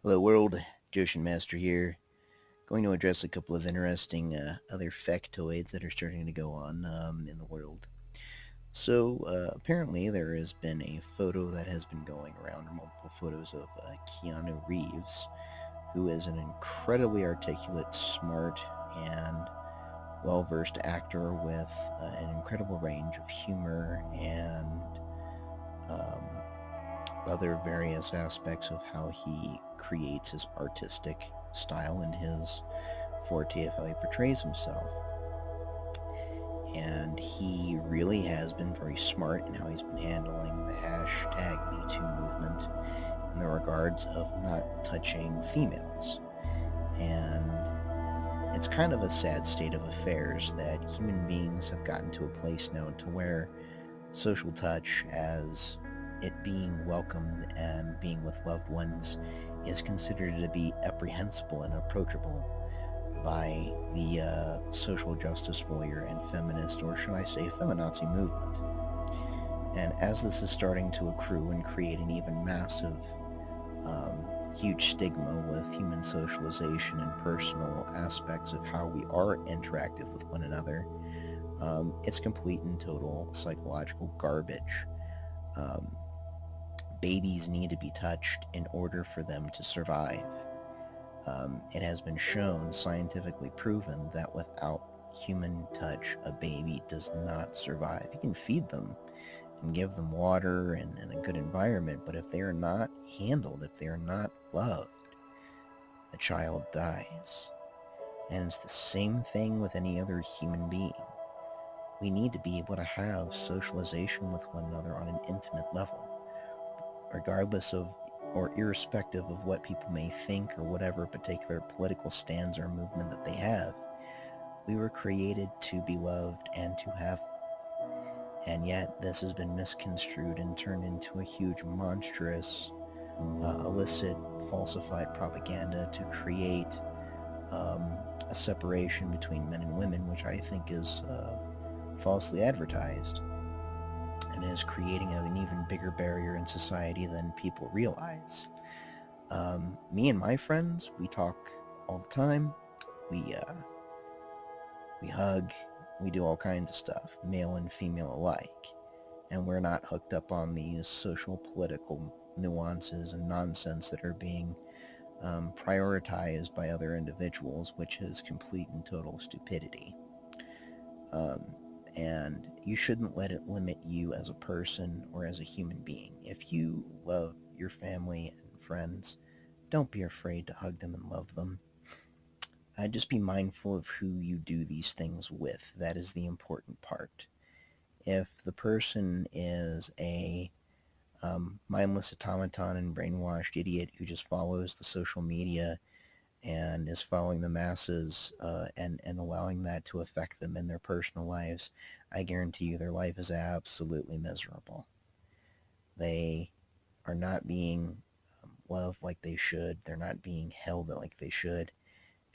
Hello world, Joshin Master here. Going to address a couple of interesting other factoids that are starting to go on in the world. Apparently there has been a photo that has been going around, or multiple photos of Keanu Reeves, who is an incredibly articulate, smart, and well-versed actor with an incredible range of humor and um, other various aspects of how he creates his artistic style and his forte of how he portrays himself. And he really has been very smart in how he's been handling the hashtag #MeToo movement in the regards of not touching females. And it's kind of a sad state of affairs that human beings have gotten to a place now to where social touch, as it being welcomed and being with loved ones, is considered to be apprehensible and approachable by the social justice warrior and feminist, or should I say feminazi movement. And as this is starting to accrue and create an even massive, huge stigma with human socialization and personal aspects of how we are interactive with one another, it's complete and total psychological garbage. Um, Babies need to be touched in order for them to survive. It has been shown, scientifically proven, that without human touch, a baby does not survive. You can feed them and give them water and a good environment, but if they are not handled, if they are not loved, the child dies. And it's the same thing with any other human being. We need to be able to have socialization with one another on an intimate level, regardless of or irrespective of what people may think or whatever particular political stance or movement that they have. We were created to be loved and to have love. And yet this has been misconstrued and turned into a huge, monstrous, illicit, falsified propaganda to create a separation between men and women, which I think is falsely advertised and is creating an even bigger barrier in society than people realize. Me and my friends, we talk all the time. We we hug. We do all kinds of stuff, male and female alike. And we're not hooked up on these social political nuances and nonsense that are being prioritized by other individuals, which is complete and total stupidity. Um, and you shouldn't let it limit you as a person or as a human being. If you love your family and friends, don't be afraid to hug them and love them. Just be mindful of who you do these things with. That is the important part. If the person is a mindless automaton and brainwashed idiot who just follows the social media and is following the masses and allowing that to affect them in their personal lives, I guarantee you their life is absolutely miserable. They are not being loved like they should. They're not being held like they should.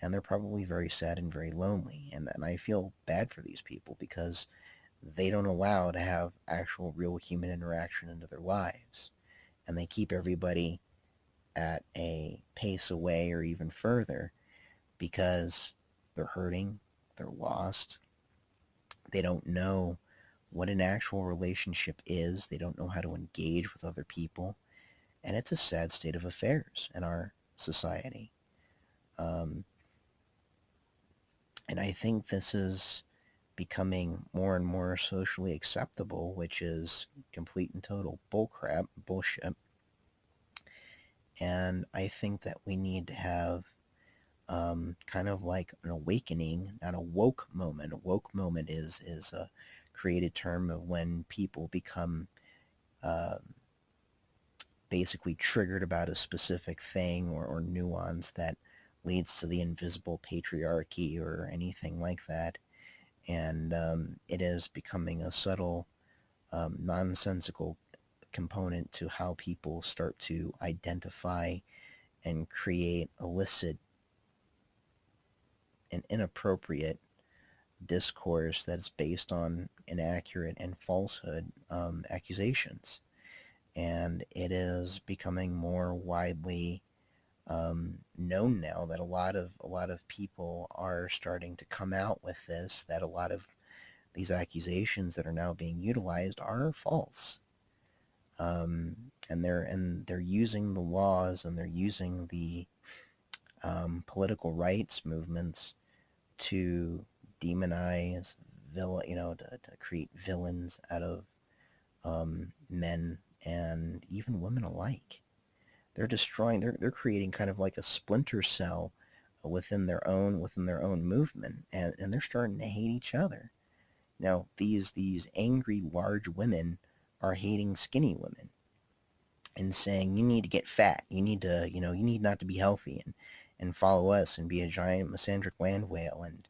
And they're probably very sad and very lonely. And I feel bad for these people because they don't allow to have actual real human interaction into their lives. And they keep everybody at a pace away or even further because they're hurting, they're lost, they don't know what an actual relationship is, they don't know how to engage with other people, and it's a sad state of affairs in our society. Um, and I think this is becoming more and more socially acceptable, which is complete and total bullcrap, bullshit. And I think that we need to have kind of like an awakening, not a woke moment. A woke moment is a created term of when people become uh, basically triggered about a specific thing or nuance that leads to the invisible patriarchy or anything like that. And it is becoming a subtle, nonsensical component to how people start to identify and create illicit and inappropriate discourse that's based on inaccurate and falsehood accusations. And it is becoming more widely known now that a lot of people are starting to come out with this, that a lot of these accusations that are now being utilized are false. And they're using the laws, and they're using the political rights movements to demonize to create villains out of men and even women alike. They're destroying. They're creating kind of like a splinter cell within their own movement, and they're starting to hate each other. Now, these angry large women are hating skinny women and saying, you need to get fat. You need not to be healthy, and follow us and be a giant misandric land whale, and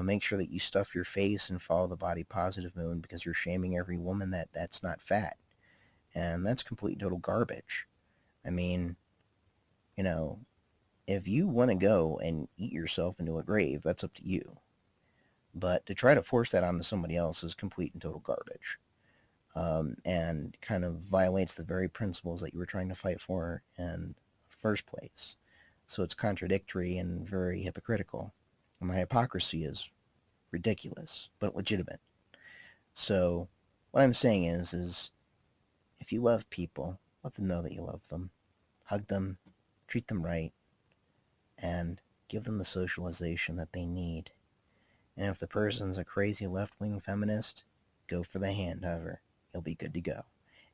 make sure that you stuff your face and follow the body positive movement, because you're shaming every woman that's not fat. And that's complete total garbage. I mean, you know, if you want to go and eat yourself into a grave, that's up to you. But to try to force that onto somebody else is complete and total garbage. And kind of violates the very principles that you were trying to fight for in the first place. So it's contradictory and very hypocritical. And my hypocrisy is ridiculous, but legitimate. So what I'm saying is if you love people, let them know that you love them. Hug them, treat them right, and give them the socialization that they need. And if the person's a crazy left-wing feminist, go for the hand, however. You'll be good to go.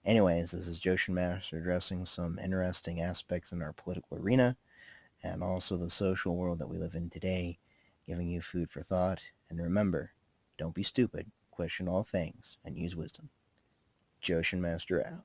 Anyways, this is Joshin Master addressing some interesting aspects in our political arena and also the social world that we live in today, giving you food for thought. And remember, don't be stupid, question all things, and use wisdom. Joshin Master out.